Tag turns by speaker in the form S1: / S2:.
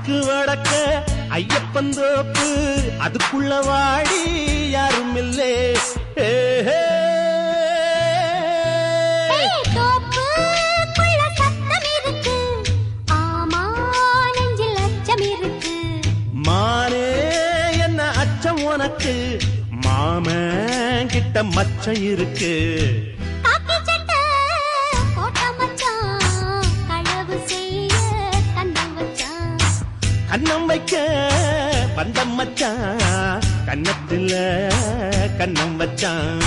S1: வடக்கு வடக்க ஐயப்பன் தோப்பு அதுக்குள்ள வாடி யாரும் இல்லே
S2: தோப்புக்குள்ள சத்தம் இருக்கு ஆமா நெஞ்சில் அச்சம் இருக்கு
S1: மானே என்ன அச்சம் உனக்கு மாமன் கிட்ட மச்சம் இருக்கு
S2: காக்கி சட்டை போட்ட மச்சான் களவு செய்ய கண்ணம் வச்சான்
S1: கண்ணம் வைக்க வந்த மச்சான் கண்ணத்துல கண்ணம் வச்சான்